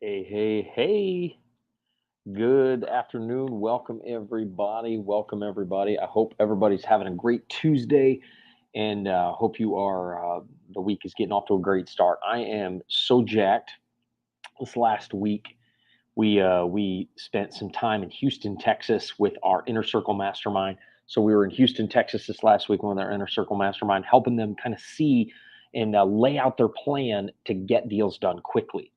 Hey, hey, hey. Good afternoon. Welcome, everybody. Welcome, everybody. I hope everybody's having a great Tuesday and hope the week is getting off to a great start. I am so jacked. This last week, we spent some time in Houston, Texas with our Inner Circle Mastermind. So we were in Houston, Texas this last week with our Inner Circle Mastermind, helping them kind of see and lay out their plan to get deals done quickly.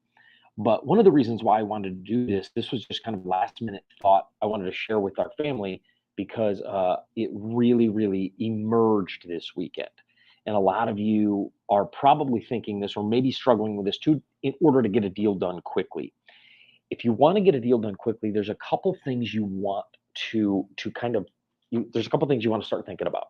But one of the reasons why I wanted to do this was just kind of last minute thought I wanted to share with our family because it really, really emerged this weekend. And a lot of you are probably thinking this or maybe struggling with this too in order to get a deal done quickly. If you want to get a deal done quickly, there's a couple things you want to kind of there's a couple things you want to start thinking about.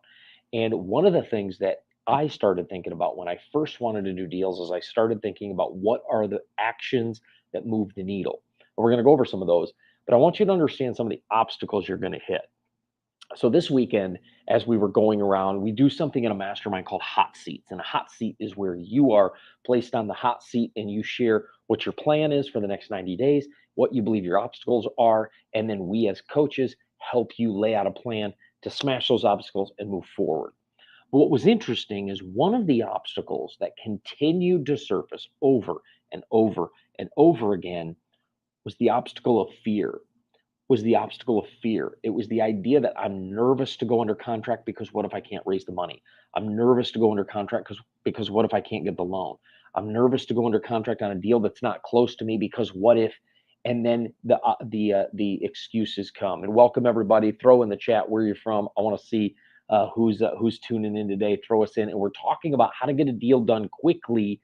And one of the things that I started thinking about when I first wanted to do deals is I started thinking about what are the actions that move the needle. And we're going to go over some of those, but I want you to understand some of the obstacles you're going to hit. So this weekend, as we were going around, we do something in a mastermind called hot seats. And a hot seat is where you are placed on the hot seat and you share what your plan is for the next 90 days, what you believe your obstacles are, and then we as coaches help you lay out a plan to smash those obstacles and move forward. But what was interesting is one of the obstacles that continued to surface over and over and over again was the obstacle of fear. It was the idea that I'm nervous to go under contract because what if I can't raise the money? I'm nervous to go under contract because what if I can't get the loan? I'm nervous to go under contract on a deal that's not close to me because what if? And then the excuses come. And welcome everybody. Throw in the chat where you're from. I want to see who's tuning in today. Throw us in, and we're talking about how to get a deal done quickly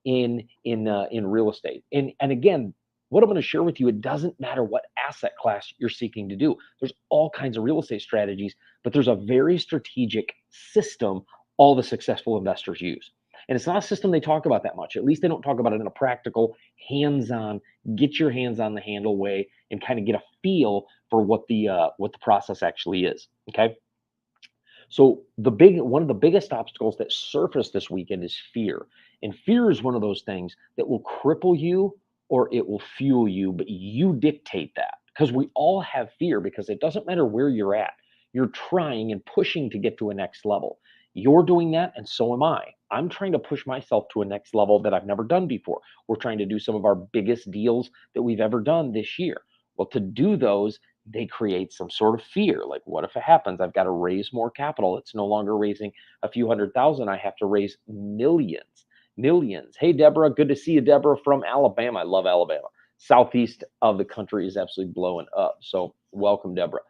in real estate. And again, what I'm going to share with you, it doesn't matter what asset class you're seeking to do. There's all kinds of real estate strategies, but there's a very strategic system all the successful investors use. And it's not a system they talk about that much. At least they don't talk about it in a practical, hands-on, get your hands on the handle way and kind of get a feel for what the process actually is. Okay. So one of the biggest obstacles that surfaced this weekend is fear. And fear is one of those things that will cripple you or it will fuel you, but you dictate that. Because we all have fear because it doesn't matter where you're at. You're trying and pushing to get to a next level. You're doing that and so am I. I'm trying to push myself to a next level that I've never done before. We're trying to do some of our biggest deals that we've ever done this year. Well, to do those, they create some sort of fear. Like, what if it happens? I've got to raise more capital. It's no longer raising a few hundred thousand. I have to raise millions, millions. Hey, Deborah, good to see you, Deborah from Alabama. I love Alabama. Southeast of the country is absolutely blowing up. So, welcome, Deborah.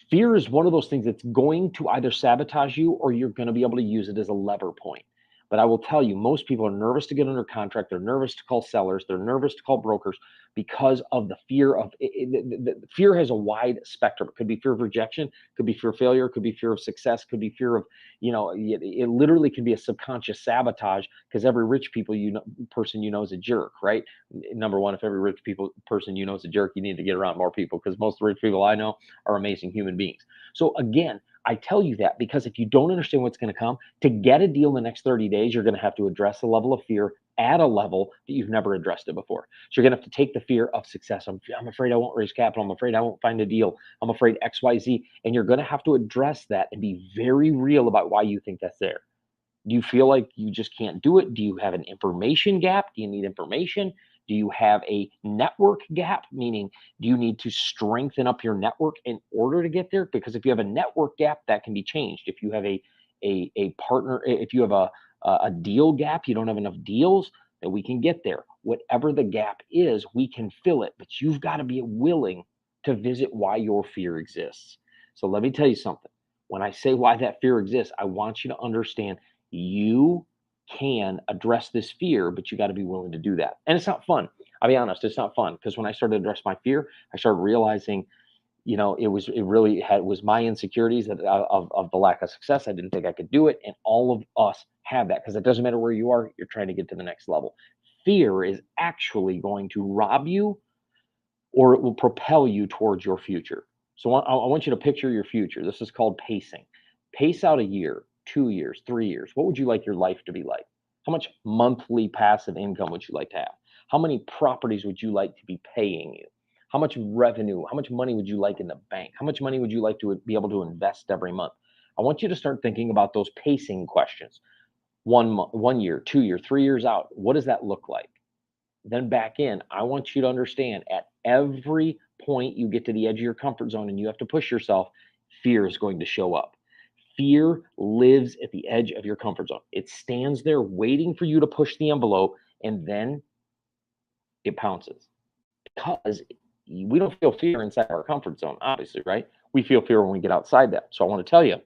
Fear is one of those things that's going to either sabotage you or you're going to be able to use it as a lever point. But I will tell you, most people are nervous to get under contract. They're nervous to call sellers. They're nervous to call brokers because of the fear of fear has a wide spectrum. It could be fear of rejection, could be fear of failure, could be fear of success, could be fear of, it literally can be a subconscious sabotage because every rich people person is a jerk, right? Number one, if every rich people person is a jerk, you need to get around more people because most of the rich people I know are amazing human beings. So again, I tell you that because if you don't understand what's going to come, to get a deal in the next 30 days, you're going to have to address the level of fear at a level that you've never addressed it before. So you're going to have to take the fear of success. I'm afraid I won't raise capital. I'm afraid I won't find a deal. I'm afraid XYZ. And you're going to have to address that and be very real about why you think that's there. Do you feel like you just can't do it? Do you have an information gap? Do you need information? Do you have a network gap? Meaning, do you need to strengthen up your network in order to get there? Because if you have a network gap, that can be changed. If you have a partner, if you have a deal gap, you don't have enough deals, that we can get there. Whatever the gap is, we can fill it. But you've got to be willing to visit why your fear exists. So let me tell you something. When I say why that fear exists, I want you to understand you can address this fear, but you got to be willing to do that. And it's not fun. I'll be honest, it's not fun because when I started to address my fear, I started realizing, it was my insecurities of the lack of success. I didn't think I could do it. And all of us have that because it doesn't matter where you are, you're trying to get to the next level. Fear is actually going to rob you or it will propel you towards your future. So I want you to picture your future. This is called pacing. Pace out a year, 2 years, 3 years. What would you like your life to be like? How much monthly passive income would you like to have? How many properties would you like to be paying you? How much revenue, how much money would you like in the bank? How much money would you like to be able to invest every month? I want you to start thinking about those pacing questions. 1 month, 1 year, 2 year, 3 years out. What does that look like? Then back in, I want you to understand at every point you get to the edge of your comfort zone and you have to push yourself, fear is going to show up. Fear lives at the edge of your comfort zone. It stands there waiting for you to push the envelope, and then it pounces because we don't feel fear inside our comfort zone, obviously, right? We feel fear when we get outside that. So I want to tell you,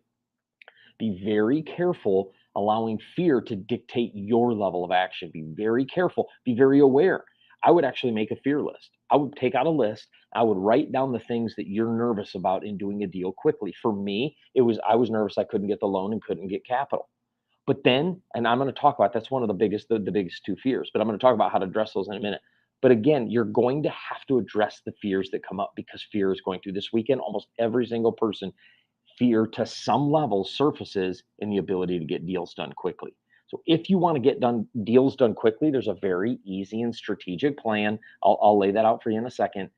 be very careful allowing fear to dictate your level of action. Be very careful. Be very aware. I would actually make a fear list. I would take out a list. I would write down the things that you're nervous about in doing a deal quickly. For me, it was I was nervous I couldn't get the loan and couldn't get capital. But then, and I'm going to talk about that's one of the biggest two fears, but I'm going to talk about how to address those in a minute. But again, you're going to have to address the fears that come up because fear is going to. This weekend, almost every single person, fear to some level surfaces in the ability to get deals done quickly. So if you want to get deals done quickly, there's a very easy and strategic plan. I'll lay that out for you in a second.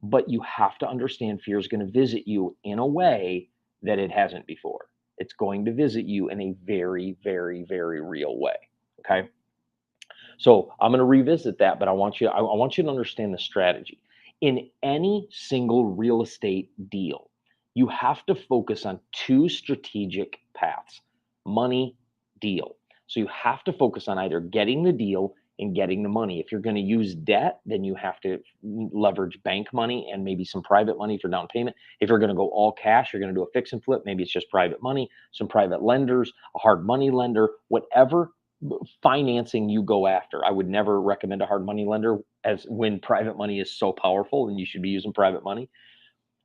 But you have to understand fear is going to visit you in a way that it hasn't before. It's going to visit you in a very, very, very real way. Okay. So I'm going to revisit that, but I want you to understand the strategy. In any single real estate deal, you have to focus on two strategic paths: money, deal. So you have to focus on either getting the deal and getting the money. If you're going to use debt, then you have to leverage bank money and maybe some private money for down payment. If you're going to go all cash, you're going to do a fix and flip. Maybe it's just private money, some private lenders, a hard money lender, whatever financing you go after. I would never recommend a hard money lender as when private money is so powerful and you should be using private money.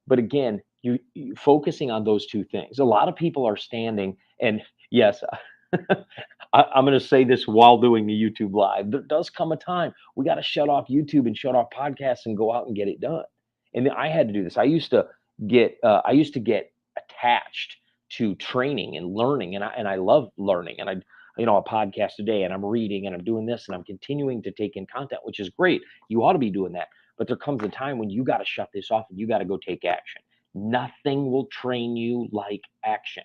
But again, you focusing on those two things. A lot of people are standing, and yes, I'm going to say this while doing the YouTube live. There does come a time we got to shut off YouTube and shut off podcasts and go out and get it done. And I had to do this. I used to get attached to training and learning, and I love learning. And a podcast a day, and I'm reading, and I'm doing this, and I'm continuing to take in content, which is great. You ought to be doing that. But there comes a time when you got to shut this off and you got to go take action. Nothing will train you like action.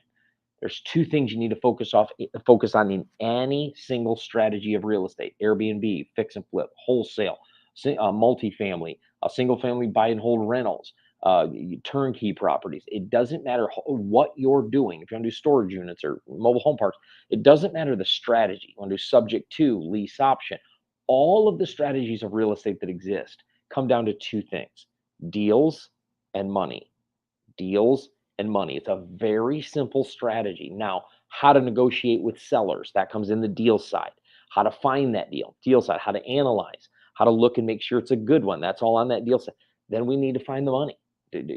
There's two things you need to focus on in any single strategy of real estate: Airbnb, fix and flip, wholesale, multifamily, single family buy and hold rentals, turnkey properties. It doesn't matter what you're doing. If you want to do storage units or mobile home parks, it doesn't matter the strategy. You want to do subject to, lease option. All of the strategies of real estate that exist come down to two things: deals and money. Deals and money. It's a very simple strategy. Now, how to negotiate with sellers, that comes in the deal side. How to find that deal side. How to analyze, how to look and make sure it's a good one. That's all on that deal side. Then we need to find the money.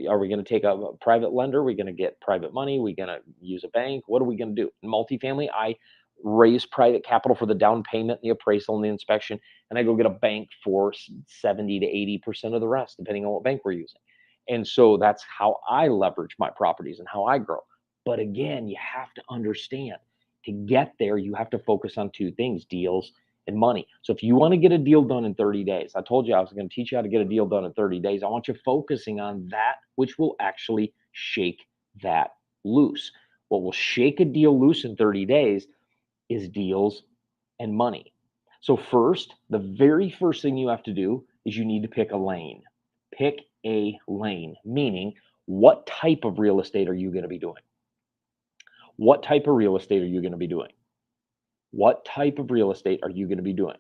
Are we going to take a private lender? Are we going to get private money? Are we going to use a bank? What are we going to do? In multifamily, I raise private capital for the down payment, the appraisal, and the inspection, and I go get a bank for 70 to 80% of the rest, depending on what bank we're using. And so that's how I leverage my properties and how I grow. But again, you have to understand, to get there, you have to focus on two things: deals and money. So if you want to get a deal done in 30 days, I told you I was going to teach you how to get a deal done in 30 days. I want you focusing on that which will actually shake that loose. What will shake a deal loose in 30 days is deals and money. So first, the very first thing you have to do is you need to pick a lane. Pick a lane, meaning what type of real estate are you going to be doing? What type of real estate are you going to be doing? What type of real estate are you going to be doing?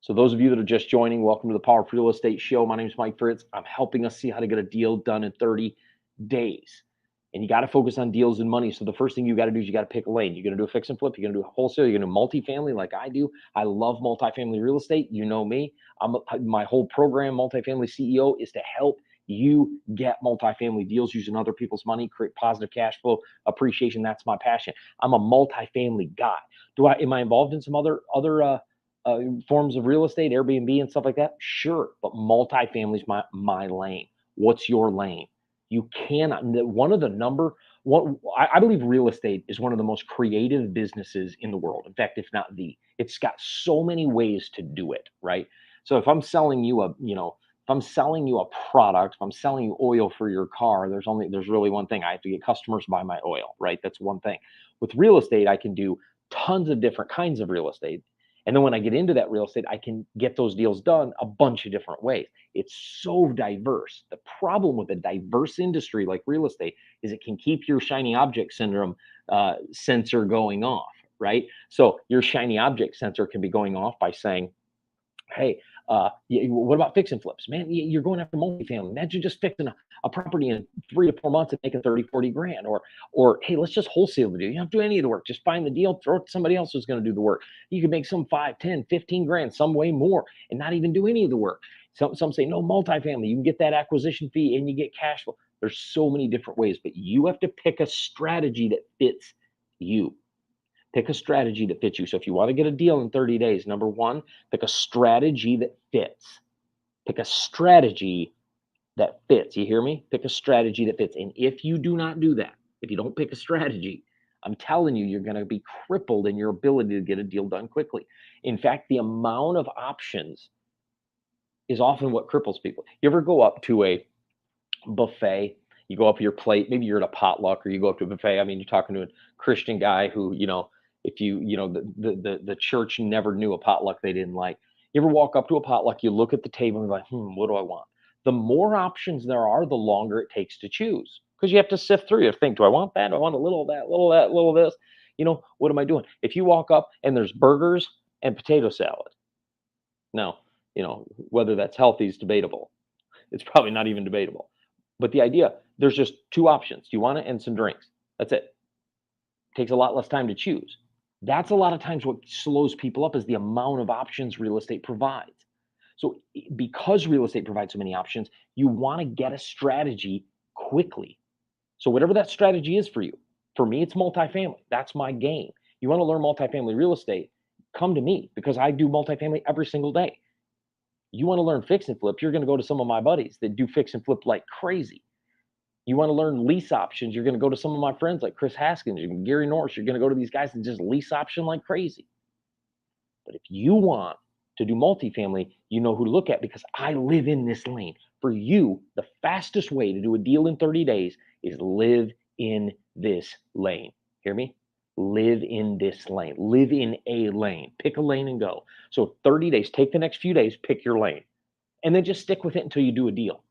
So those of you that are just joining, welcome to the Powerful Real Estate Show. My name is Mike Fritz. I'm helping us see how to get a deal done in 30 days. And you got to focus on deals and money. So the first thing you got to do is you got to pick a lane. You're going to do a fix and flip. You're going to do a wholesale. You're going to do multifamily like I do. I love multifamily real estate. You know me. My whole program, Multifamily CEO, is to help you get multifamily deals using other people's money, create positive cash flow, appreciation. That's my passion. I'm a multifamily guy. Am I involved in some other forms of real estate, Airbnb and stuff like that? Sure, but multifamily is my lane. What's your lane? You cannot. I believe real estate is one of the most creative businesses in the world. In fact, if not the, it's got so many ways to do it, right? So if I'm selling you a, if I'm selling you a product, if I'm selling you oil for your car, there's really one thing. I have to get customers to buy my oil, right? That's one thing. With real estate, I can do tons of different kinds of real estate. And then when I get into that real estate, I can get those deals done a bunch of different ways. It's so diverse. The problem with a diverse industry like real estate is it can keep your shiny object syndrome sensor going off, right? So your shiny object sensor can be going off by saying, hey, what about fix and flips? Man, you're going after multifamily. Imagine just fixing a property in 3 to 4 months and making 30, 40 grand. Or hey, let's just wholesale the deal. You don't have to do any of the work. Just find the deal, throw it to somebody else who's going to do the work. You can make some 5, 10, 15 grand, some way more, and not even do any of the work. Some say, no, multifamily, you can get that acquisition fee and you get cash flow. There's so many different ways, but you have to pick a strategy that fits you. Pick a strategy that fits you. So if you want to get a deal in 30 days, number one, pick a strategy that fits. Pick a strategy that fits. You hear me? Pick a strategy that fits. And if you do not do that, if you don't pick a strategy, I'm telling you, you're going to be crippled in your ability to get a deal done quickly. In fact, the amount of options is often what cripples people. You ever go up to a buffet? You go up to your plate, maybe you're at a potluck or you go up to a buffet. I mean, you're talking to a Christian guy who, if the church never knew a potluck they didn't like. You ever walk up to a potluck, you look at the table and you're like, what do I want? The more options there are, the longer it takes to choose because you have to sift through. You have to think, do I want that? Do I want a little of that, little of that, little of this? What am I doing? If you walk up and there's burgers and potato salad, now, whether that's healthy is debatable. It's probably not even debatable. But the idea, there's just two options. Do you want it and some drinks? That's it. Takes a lot less time to choose. That's a lot of times what slows people up is the amount of options real estate provides. So because real estate provides so many options, you want to get a strategy quickly. So whatever that strategy is for you, for me, it's multifamily. That's my game. You want to learn multifamily real estate, come to me because I do multifamily every single day. You want to learn fix and flip, you're going to go to some of my buddies that do fix and flip like crazy. You want to learn lease options, you're going to go to some of my friends like Chris Haskins and Gary Norris. You're going to go to these guys that just lease option like crazy. But if you want to do multifamily, you know who to look at because I live in this lane. For you, the fastest way to do a deal in 30 days is live in this lane. Hear me? Live in this lane. Live in a lane. Pick a lane and go. So 30 days, take the next few days, pick your lane, and then just stick with it until you do a deal.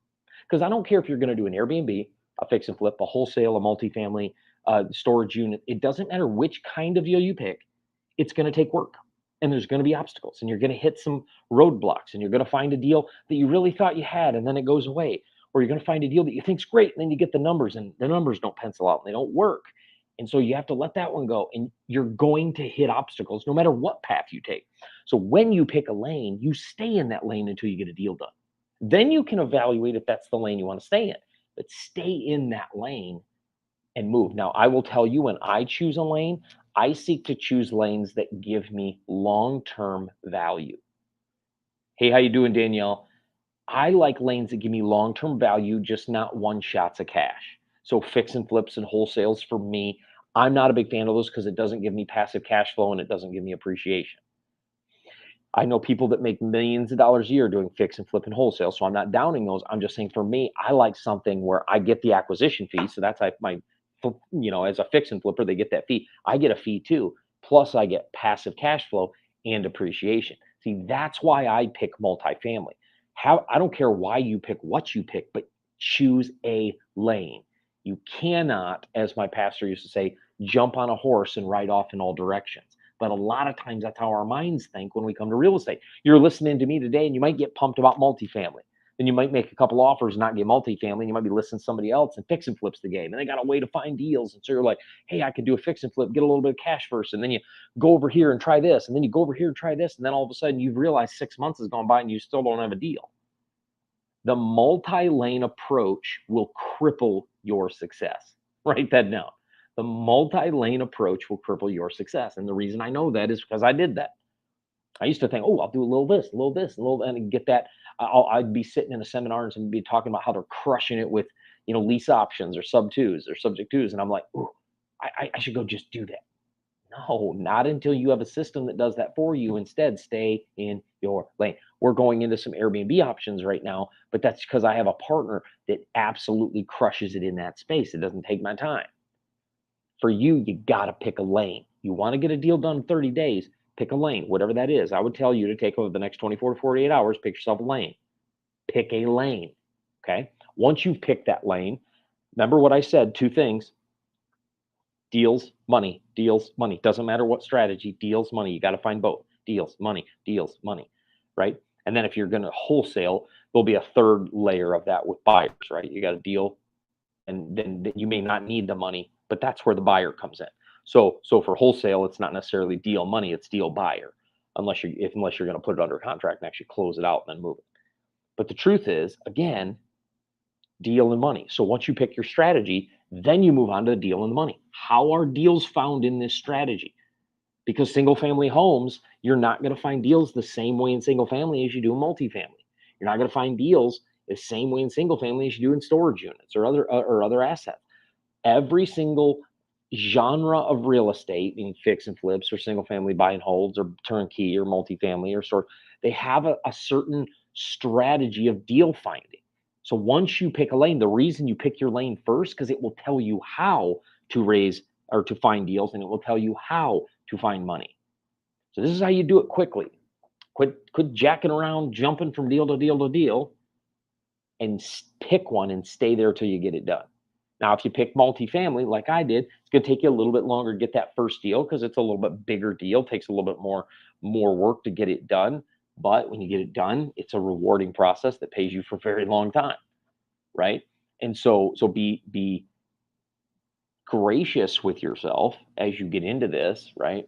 Because I don't care if you're going to do an Airbnb, a fix and flip, a wholesale, a multifamily, storage unit. It doesn't matter which kind of deal you pick. It's going to take work and there's going to be obstacles and you're going to hit some roadblocks and you're going to find a deal that you really thought you had and then it goes away. Or you're going to find a deal that you think's great and then you get the numbers and the numbers don't pencil out and they don't work. And so you have to let that one go and you're going to hit obstacles no matter what path you take. So when you pick a lane, you stay in that lane until you get a deal done. Then you can evaluate if that's the lane you want to stay in, but stay in that lane and move. Now, I will tell you when I choose a lane, I seek to choose lanes that give me long-term value. Hey, how you doing, Danielle? I like lanes that give me long-term value, just not one shots of cash. So fix and flips and wholesales for me, I'm not a big fan of those because it doesn't give me passive cash flow and it doesn't give me appreciation. I know people that make millions of dollars a year doing fix and flip and wholesale. So I'm not downing those. I'm just saying for me, I like something where I get the acquisition fee. So that's like my, as a fix and flipper, they get that fee. I get a fee too. Plus I get passive cash flow and appreciation. See, that's why I pick multifamily. I don't care why you pick what you pick, but choose a lane. You cannot, as my pastor used to say, jump on a horse and ride off in all directions. But a lot of times that's how our minds think when we come to real estate. You're listening to me today and you might get pumped about multifamily. Then you might make a couple offers and not get multifamily. And you might be listening to somebody else and fix and flips the game. And they got a way to find deals. And so you're like, hey, I could do a fix and flip, get a little bit of cash first. And then you go over here and try this. And then you go over here and try this. And then all of a sudden you've realized 6 months has gone by and you still don't have a deal. The multi-lane approach will cripple your success. Write that down. The multi-lane approach will cripple your success. And the reason I know that is because I did that. I used to think, oh, I'll do a little this, a little this, a little, and get that. I'd be sitting in a seminar and somebody be talking about how they're crushing it with, lease options or sub twos or subject twos. And I'm like, oh, I should go just do that. No, not until you have a system that does that for you. Instead, stay in your lane. We're going into some Airbnb options right now, but that's because I have a partner that absolutely crushes it in that space. It doesn't take my time. For you, you got to pick a lane. You want to get a deal done in 30 days, pick a lane, whatever that is. I would tell you to take over the next 24 to 48 hours, pick yourself a lane. Pick a lane. Okay. Once you've picked that lane, remember what I said, two things: deals, money, deals, money. Doesn't matter what strategy, deals, money. You got to find both: deals, money, right? And then if you're going to wholesale, there'll be a third layer of that with buyers, right? You got a deal, and then you may not need the money, but that's where the buyer comes in. So for wholesale, it's not necessarily deal money, it's deal buyer, unless you're going to put it under contract and actually close it out and then move it. But the truth is, again, deal and money. So once you pick your strategy, then you move on to the deal and the money. How are deals found in this strategy? Because single family homes, you're not going to find deals the same way in single family as you do in multifamily. You're not going to find deals the same way in single family as you do in storage units or other assets. Every single genre of real estate, being fix and flips or single family buy and holds or turnkey or multifamily or sort, they have a certain strategy of deal finding. So once you pick a lane, the reason you pick your lane first, because it will tell you how to raise or to find deals, and it will tell you how to find money. So this is how you do it quickly. Quit jacking around, jumping from deal to deal to deal, and pick one and stay there till you get it done. Now, if you pick multifamily, like I did, it's going to take you a little bit longer to get that first deal because it's a little bit bigger deal. Takes a little bit more work to get it done. But when you get it done, it's a rewarding process that pays you for a very long time, right? And so be gracious with yourself as you get into this, right?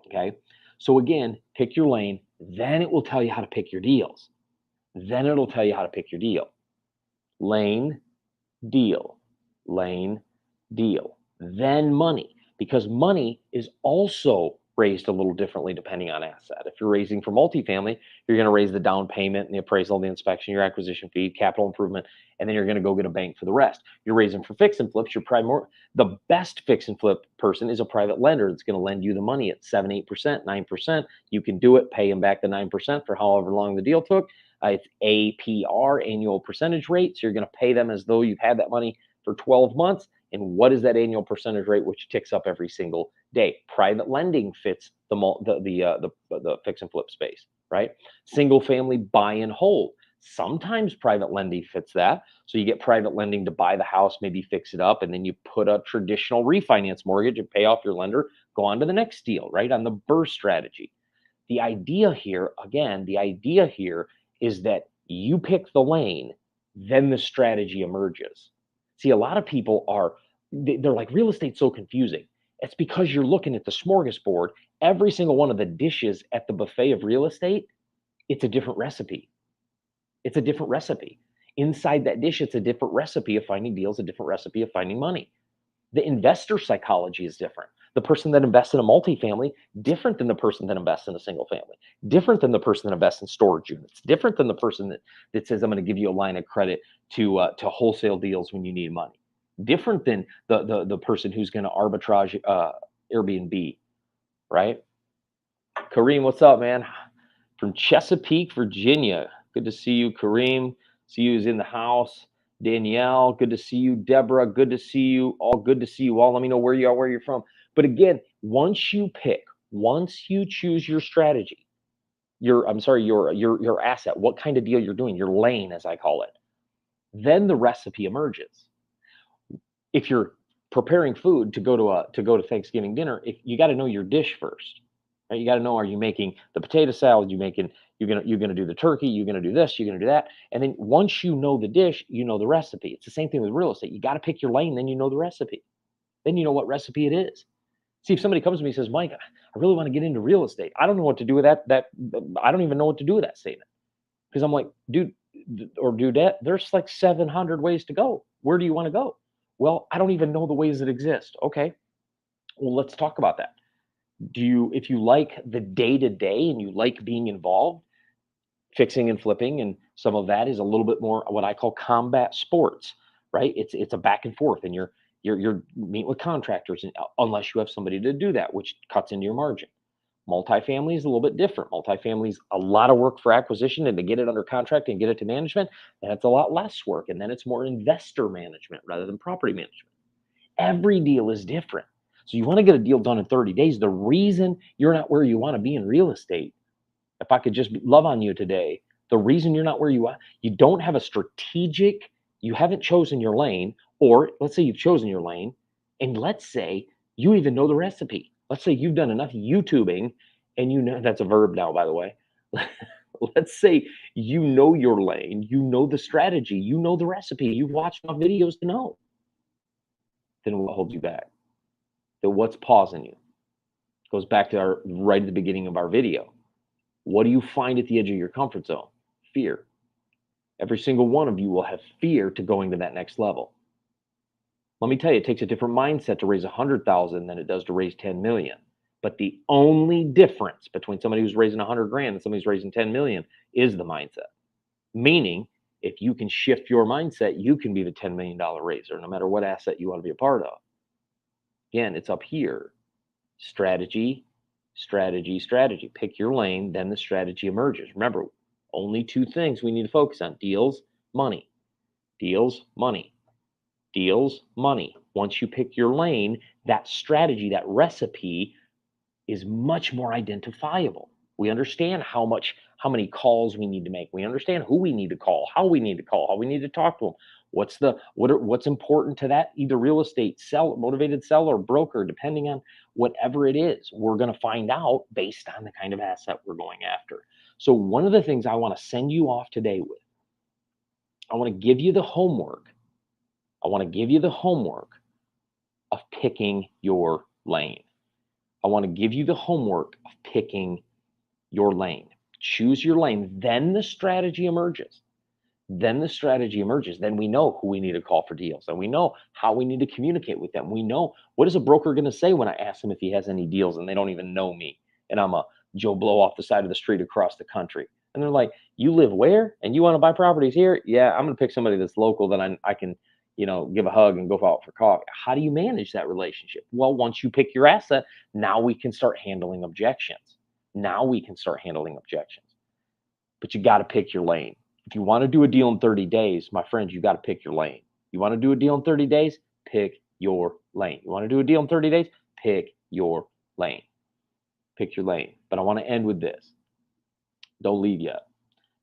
Okay. So again, pick your lane. Then it will tell you how to pick your deals. Then it'll tell you how to pick your deal. Lane, deal, lane, deal, then money, because money is also raised a little differently depending on asset. If you're raising for multifamily, you're going to raise the down payment and the appraisal, the inspection, your acquisition fee, capital improvement, and then you're going to go get a bank for the rest. You're raising for fix and flips, the best fix and flip person is a private lender that's going to lend you the money at 7, 8%, 9%. You can do it, pay them back the 9% for however long the deal took. It's APR, annual percentage rate. So you're going to pay them as though you've had that money for 12 months. And what is that annual percentage rate, which ticks up every single day? Private lending fits the fix and flip space, right? Single family buy and hold. Sometimes private lending fits that. So you get private lending to buy the house, maybe fix it up, and then you put a traditional refinance mortgage and pay off your lender, go on to the next deal, right? On the BRRRR strategy. The idea here is that you pick the lane, then the strategy emerges. See, a lot of people they're like, real estate's so confusing. It's because you're looking at the smorgasbord. Every single one of the dishes at the buffet of real estate, it's a different recipe. It's a different recipe. Inside that dish, it's a different recipe of finding deals, a different recipe of finding money. The investor psychology is different. The person that invests in a multifamily, different than the person that invests in a single family, different than the person that invests in storage units, different than the person that says, I'm going to give you a line of credit to wholesale deals when you need money, different than the person who's going to arbitrage Airbnb, right? Kareem, what's up, man? From Chesapeake, Virginia. Good to see you, Kareem. See you is in the house. Danielle, good to see you. Deborah, good to see you. All good to see you all. Let me know where you are, where you're from. But again, once you choose your strategy, your asset, what kind of deal you're doing, your lane, as I call it, then the recipe emerges. If you're preparing food to go to Thanksgiving dinner, if you got to know your dish first. Right? You got to know, are you making the potato salad? You're gonna do the turkey. You're gonna do this. You're gonna do that. And then once you know the dish, you know the recipe. It's the same thing with real estate. You got to pick your lane, then you know the recipe. Then you know what recipe it is. See, if somebody comes to me and says, Mike, I really want to get into real estate. I don't know what to do with that. I don't even know what to do with that statement. Because I'm like, dude, or dudette, there's like 700 ways to go. Where do you want to go? Well, I don't even know the ways that exist. Okay. Well, let's talk about that. If you like the day to day and you like being involved, fixing and flipping, and some of that is a little bit more what I call combat sports, right? It's a back and forth, and You're meeting with contractors, and unless you have somebody to do that, which cuts into your margin. Multifamily is a little bit different. Multifamily is a lot of work for acquisition and to get it under contract and get it to management. And it's a lot less work. And then it's more investor management rather than property management. Every deal is different. So you want to get a deal done in 30 days. The reason you're not where you want to be in real estate, if I could just love on you today, the reason you're not where you are, you don't have a strategic, you haven't chosen your lane, or let's say you've chosen your lane, and let's say you even know the recipe. Let's say you've done enough YouTubing, and you know that's a verb now, by the way. Let's say you know your lane, you know the strategy, you know the recipe, you've watched enough videos to know. Then what holds you back? Then what's pausing you? It goes back to our right at the beginning of our video. What do you find at the edge of your comfort zone? Fear. Every single one of you will have fear to going to that next level. Let me tell you, it takes a different mindset to raise 100,000 than it does to raise 10 million. But the only difference between somebody who's raising 100 grand and somebody who's raising 10 million is the mindset. Meaning, if you can shift your mindset, you can be the $10 million raiser, no matter what asset you want to be a part of. Again, it's up here. Strategy, strategy, strategy. Pick your lane, then the strategy emerges. Remember, only two things we need to focus on: deals, money. Deals, money. Deals, money. Once you pick your lane, that strategy, that recipe is much more identifiable. We understand how many calls we need to make. We understand who we need to call, how we need to call, how we need to talk to them. What's important to that either real estate motivated seller, broker, depending on whatever it is. We're going to find out based on the kind of asset we're going after. So one of the things I want to send you off today with, I want to give you the homework. I want to give you the homework of picking your lane. I want to give you the homework of picking your lane. Choose your lane, then the strategy emerges. Then the strategy emerges. Then we know who we need to call for deals, and we know how we need to communicate with them. We know what is a broker going to say when I ask him if he has any deals and they don't even know me, and I'm a Joe Blow off the side of the street across the country. And they're like, "You live where? And you want to buy properties here?" "Yeah, I'm going to pick somebody that's local that I can, give a hug and go out for coffee." How do you manage that relationship? Well, once you pick your asset, now we can start handling objections. But you got to pick your lane. If you want to do a deal in 30 days, my friends, you got to pick your lane. You want to do a deal in 30 days? Pick your lane. You want to do a deal in 30 days? Pick your lane. Pick your lane. But I want to end with this. Don't leave yet.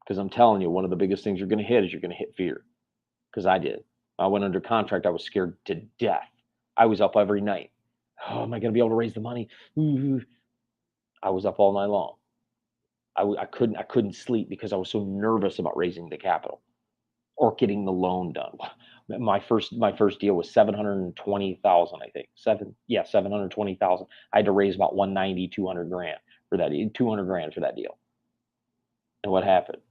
Because I'm telling you, one of the biggest things you're going to hit is you're going to hit fear. Because I did. I went under contract. I was scared to death. I was up every night. Oh, am I going to be able to raise the money? I was up all night long. I couldn't sleep because I was so nervous about raising the capital or getting the loan done. My first deal was 720,000, I think. 720,000. I had to raise about 190, 200 grand for that, 200 grand for that deal. And what happened?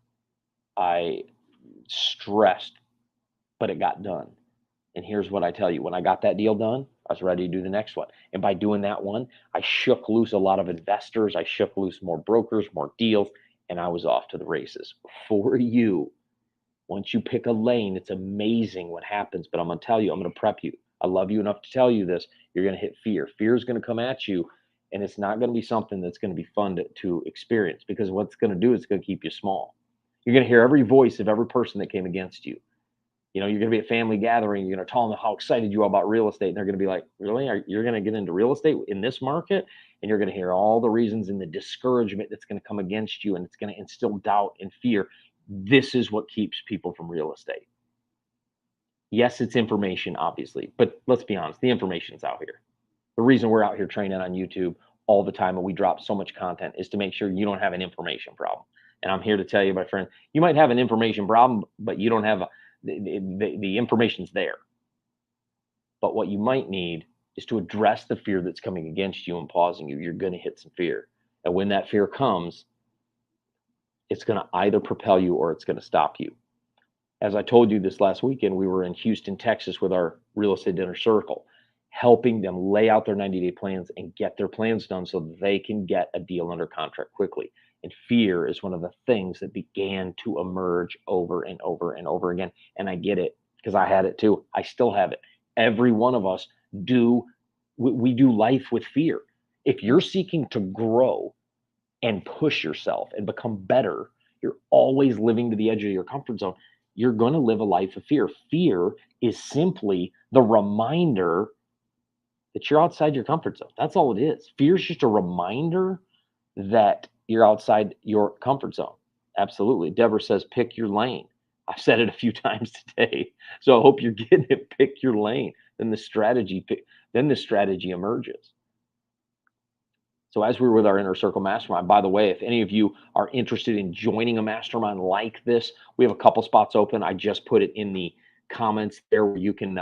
I stressed, but it got done. And here's what I tell you: when I got that deal done, I was ready to do the next one. And by doing that one, I shook loose a lot of investors. I shook loose more brokers, more deals, and I was off to the races. For you, once you pick a lane, it's amazing what happens. But I'm going to tell you, I'm going to prep you. I love you enough to tell you this. You're going to hit fear. Fear is going to come at you, and it's not going to be something that's going to be fun to experience, because what it's going to do is it's going to keep you small. You're going to hear every voice of every person that came against you. You're going to be at family gathering, you're going to tell them how excited you are about real estate, and they're going to be like, "Really? You're going to get into real estate in this market?" And you're going to hear all the reasons and the discouragement that's going to come against you, and it's going to instill doubt and fear. This is what keeps people from real estate. Yes, it's information, obviously, but let's be honest, the information's out here. The reason we're out here training on YouTube all the time and we drop so much content is to make sure you don't have an information problem. And I'm here to tell you, my friend, you might have an information problem, but you don't have the information's there. But what you might need is to address the fear that's coming against you and pausing you. You're going to hit some fear. And when that fear comes, it's going to either propel you or it's going to stop you. As I told you this last weekend, we were in Houston, Texas with our real estate dinner circle, helping them lay out their 90-day plans and get their plans done so that they can get a deal under contract quickly. And fear is one of the things that began to emerge over and over and over again. And I get it, because I had it too. I still have it. Every one of us do, we do life with fear. If you're seeking to grow and push yourself and become better, you're always living to the edge of your comfort zone. You're going to live a life of fear. Fear is simply the reminder that you're outside your comfort zone. That's all it is. Fear is just a reminder that you're outside your comfort zone. Absolutely. Deborah says, pick your lane. I've said it a few times today. So I hope you're getting it. Pick your lane. Then the strategy emerges. So as we're with our Inner Circle Mastermind, by the way, if any of you are interested in joining a mastermind like this, we have a couple spots open. I just put it in the comments there where you can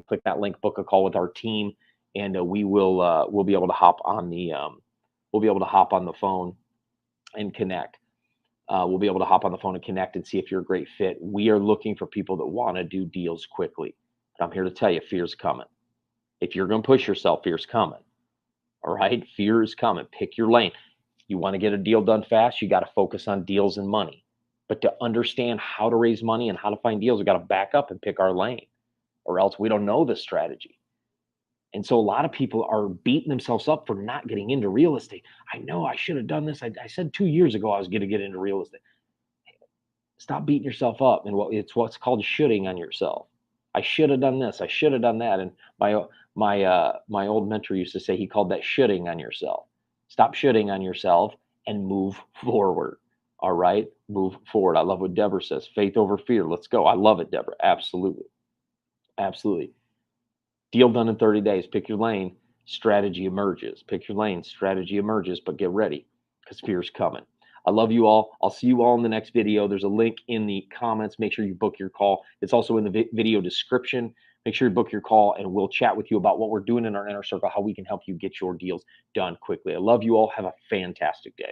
click that link, book a call with our team, and we'll be able to hop on the phone and connect. We'll be able to hop on the phone and connect and see if you're a great fit. We are looking for people that want to do deals quickly. But I'm here to tell you, fear's coming. If you're going to push yourself, fear's coming. All right, fear is coming. Pick your lane. You want to get a deal done fast, you got to focus on deals and money. But to understand how to raise money and how to find deals, we got to back up and pick our lane, or else we don't know the strategy. And so a lot of people are beating themselves up for not getting into real estate. I know I should have done this. I said 2 years ago I was going to get into real estate. Stop beating yourself up, and it's what's called shooting on yourself. I should have done this. I should have done that. And my old mentor used to say, he called that shooting on yourself. Stop shooting on yourself and move forward. All right, move forward. I love what Deborah says. Faith over fear. Let's go. I love it, Deborah. Absolutely, absolutely. Deal done in 30 days. Pick your lane. Strategy emerges. Pick your lane. Strategy emerges. But get ready, because fear's coming. I love you all. I'll see you all in the next video. There's a link in the comments. Make sure you book your call. It's also in the video description. Make sure you book your call, and we'll chat with you about what we're doing in our Inner Circle, how we can help you get your deals done quickly. I love you all. Have a fantastic day.